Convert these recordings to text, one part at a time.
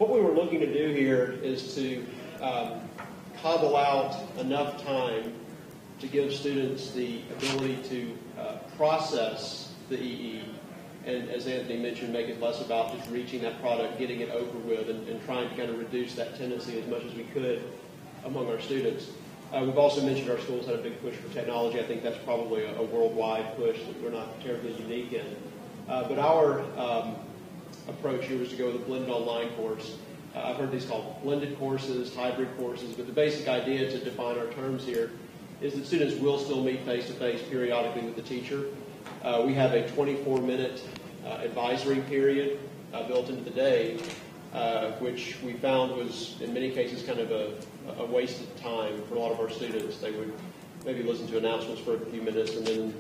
What we were looking to do here is to cobble out enough time to give students the ability to process the EE, and as Anthony mentioned, make it less about just reaching that product, getting it over with, and trying to kind of reduce that tendency as much as we could among our students. We've also mentioned our schools had a big push for technology. I think that's probably a worldwide push that we're not terribly unique in. But our approach here was to go with a blended online course. I've heard these called blended courses, hybrid courses, but the basic idea, to define our terms here, is that students will still meet face-to-face periodically with the teacher. We have a 24-minute advisory period built into the day, which we found was, in many cases, kind of a wasted time for a lot of our students. They would maybe listen to announcements for a few minutes and then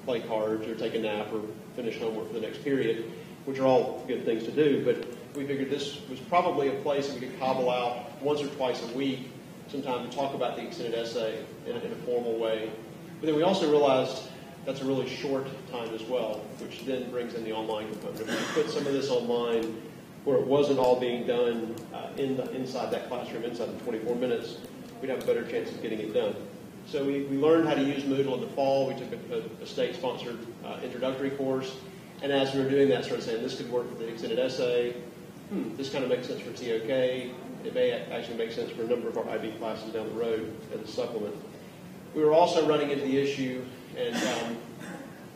play cards or take a nap or finish homework for the next period, which are all good things to do. But we figured this was probably a place that we could cobble out once or twice a week some time to talk about the extended essay in a formal way. But then we also realized that's a really short time as well, which then brings in the online component. If we put some of this online where it wasn't all being done inside that classroom, inside the 24 minutes, we'd have a better chance of getting it done. So we learned how to use Moodle in the fall. We took a state-sponsored introductory course, and as we were doing that, started saying this could work for the extended essay. This kind of makes sense for TOK. It may actually make sense for a number of our IB classes down the road as a supplement. We were also running into the issue, and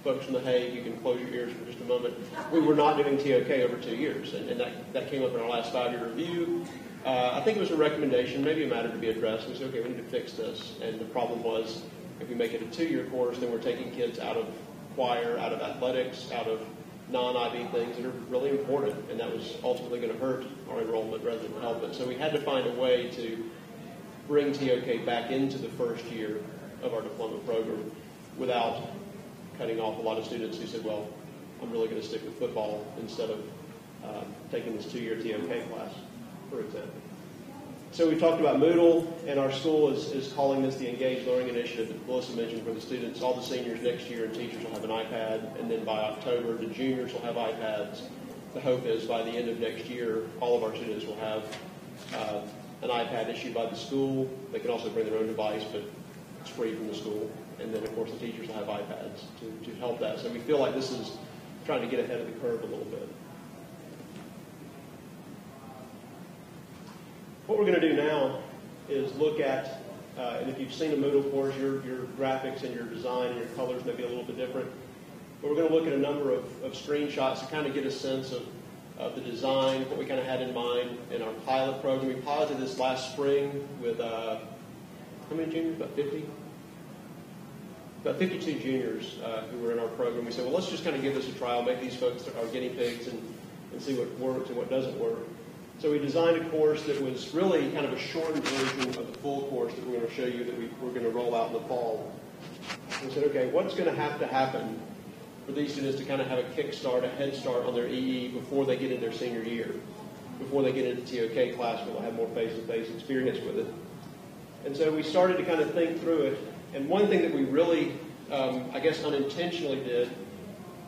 folks from The Hague, you can close your ears for just a moment. We were not doing TOK over 2 years, and that came up in our last 5-year review. I think it was a recommendation, maybe a matter to be addressed. We said, okay, we need to fix this. And the problem was, if we make it a 2-year course, then we're taking kids out of choir, out of athletics, out of non-IB things that are really important, and that was ultimately going to hurt our enrollment rather than help it. So we had to find a way to bring TOK back into the first year of our diploma program without cutting off a lot of students who said, well, I'm really going to stick with football instead of taking this 2-year TOK class, for example. So we talked about Moodle, and our school is calling this the Engaged Learning Initiative that Melissa mentioned for the students. All the seniors next year and teachers will have an iPad, and then by October, the juniors will have iPads. The hope is by the end of next year, all of our students will have an iPad issued by the school. They can also bring their own device, but it's free from the school. And then, of course, the teachers will have iPads to help that. So we feel like this is trying to get ahead of the curve a little bit. What we're going to do now is look at, and if you've seen a Moodle course, your graphics and your design and your colors may be a little bit different. But we're going to look at a number of screenshots to kind of get a sense of the design, what we kind of had in mind in our pilot program. We piloted this last spring with, how many juniors? About 50? About 52 juniors who were in our program. We said, well, let's just kind of give this a trial, make these folks our guinea pigs and see what works and what doesn't work. So we designed a course that was really kind of a shortened version of the full course that we're going to show you that we're going to roll out in the fall. We said, okay, what's going to happen for these students to kind of have a kickstart, a head start on their EE before they get in their senior year, before they get into TOK class where they'll have more face-to-face experience with it. And so we started to kind of think through it. And one thing that we really, I guess, unintentionally did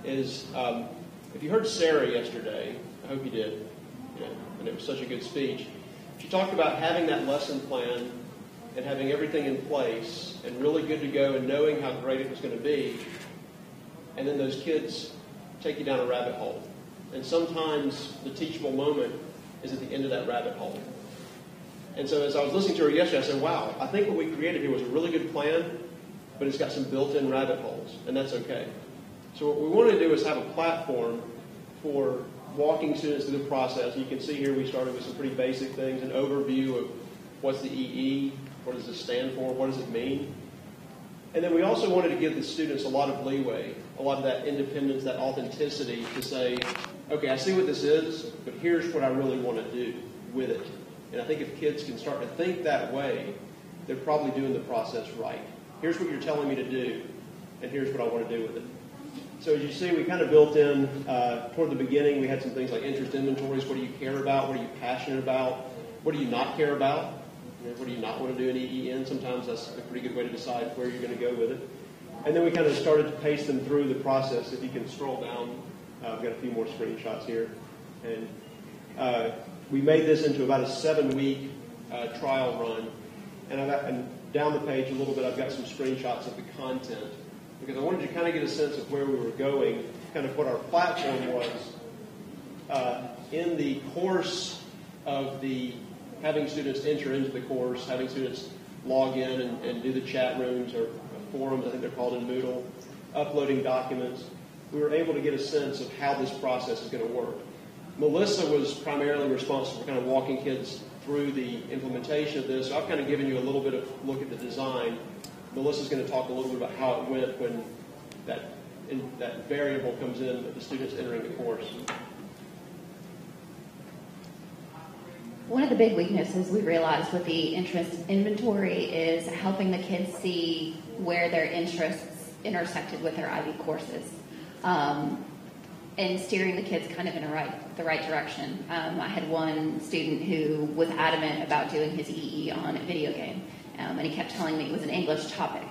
is, if you heard Sarah yesterday, I hope you did, and it was such a good speech. She talked about having that lesson plan and having everything in place and really good to go and knowing how great it was going to be. And then those kids take you down a rabbit hole. And sometimes the teachable moment is at the end of that rabbit hole. And so as I was listening to her yesterday, I said, wow, I think what we created here was a really good plan, but it's got some built-in rabbit holes, and that's okay. So what we wanted to do is have a platform for walking students through the process. You can see here we started with some pretty basic things, an overview of what's the EE, what does this stand for, what does it mean. And then we also wanted to give the students a lot of leeway, a lot of that independence, that authenticity to say, okay, I see what this is, but here's what I really want to do with it. And I think if kids can start to think that way, they're probably doing the process right. Here's what you're telling me to do, and here's what I want to do with it. So as you see, we kind of built in, toward the beginning, we had some things like interest inventories. What do you care about? What are you passionate about? What do you not care about? What do you not want to do an EE in? Sometimes that's a pretty good way to decide where you're going to go with it. And then we kind of started to pace them through the process. If you can scroll down, I've got a few more screenshots here. And we made this into about a 7-week trial run. And down the page a little bit, I've got some screenshots of the content, because I wanted you to kind of get a sense of where we were going, kind of what our platform was. In the course of having students enter into the course, having students log in and do the chat rooms or forums, I think they're called in Moodle, uploading documents, we were able to get a sense of how this process is going to work. Melissa was primarily responsible for kind of walking kids through the implementation of this. So I've kind of given you a little bit of look at the design. Melissa's going to talk a little bit about how it went when that variable comes in of the students entering the course. One of the big weaknesses we realized with the interest inventory is helping the kids see where their interests intersected with their IB courses. And steering the kids kind of in the right direction. I had one student who was adamant about doing his EE on a video game, and he kept telling me it was an English topic.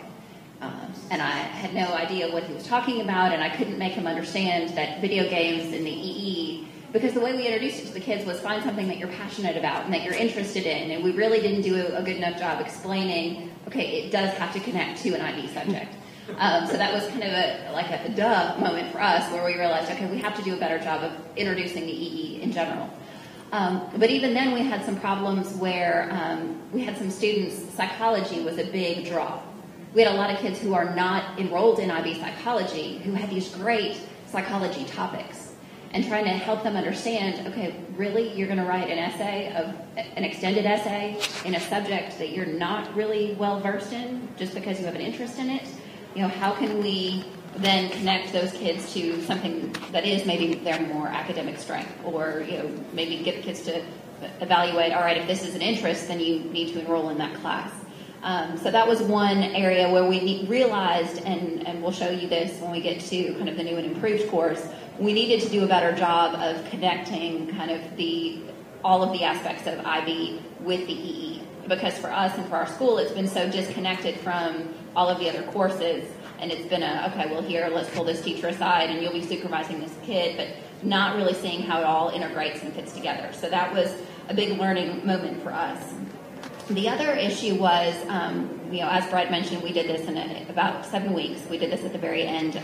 And I had no idea what he was talking about, and I couldn't make him understand that video games and the EE, because the way we introduced it to the kids was find something that you're passionate about and that you're interested in, and we really didn't do a good enough job explaining, okay, it does have to connect to an IB subject. So that was kind of a duh moment for us, where we realized, okay, we have to do a better job of introducing the EE in general. But even then we had some problems where we had some students, psychology was a big draw. We had a lot of kids who are not enrolled in IB psychology who had these great psychology topics, and trying to help them understand, okay, really, you're going to write an extended essay in a subject that you're not really well versed in just because you have an interest in it? You know, how can we then connect those kids to something that is maybe their more academic strength, or, you know, maybe get the kids to evaluate, all right, if this is an interest, then you need to enroll in that class. So that was one area where we realized, and we'll show you this when we get to kind of the new and improved course, we needed to do a better job of connecting kind of all of the aspects of IB with the EE. Because for us and for our school, it's been so disconnected from all of the other courses, and it's been okay, well, here, let's pull this teacher aside, and you'll be supervising this kid, but not really seeing how it all integrates and fits together. So that was a big learning moment for us. The other issue was, as Brett mentioned, we did this in about 7 weeks. We did this at the very end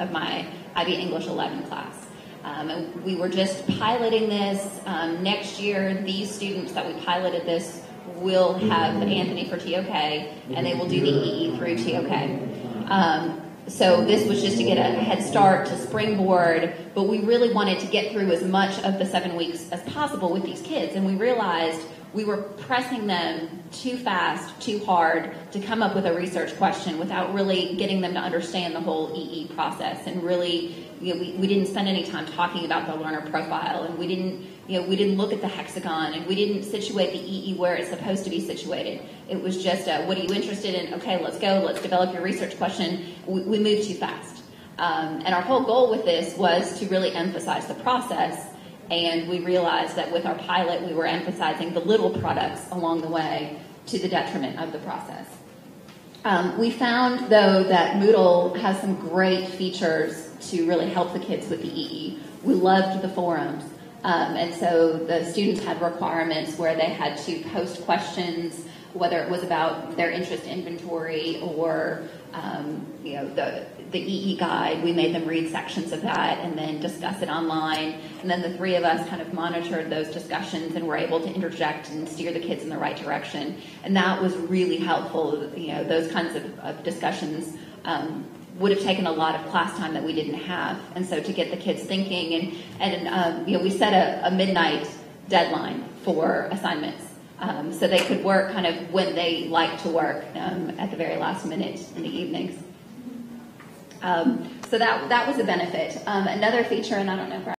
of my IB English 11 class. And we were just piloting this. Next year, these students that we piloted this will have Anthony for TOK, and they will do the EE through TOK. So this was just to get a head start, to springboard, but we really wanted to get through as much of the 7 weeks as possible with these kids, and we realized we were pressing them too fast, too hard to come up with a research question without really getting them to understand the whole EE process. And really, we didn't spend any time talking about the learner profile, and we didn't look at the hexagon, and we didn't situate the EE where it's supposed to be situated. It was just, what are you interested in? Okay, let's go. Let's develop your research question. We moved too fast. And our whole goal with this was to really emphasize the process. And we realized that with our pilot, we were emphasizing the little products along the way to the detriment of the process. We found, though, that Moodle has some great features to really help the kids with the EE. We loved the forums. And so the students had requirements where they had to post questions, whether it was about their interest inventory or the EE guide. We made them read sections of that and then discuss it online. And then the three of us kind of monitored those discussions and were able to interject and steer the kids in the right direction. And that was really helpful. Those kinds of discussions would have taken a lot of class time that we didn't have. And so to get the kids thinking, and we set a midnight deadline for assignments. So they could work kind of when they like to work at the very last minute in the evenings. So that was a benefit. Another feature, and I don't know,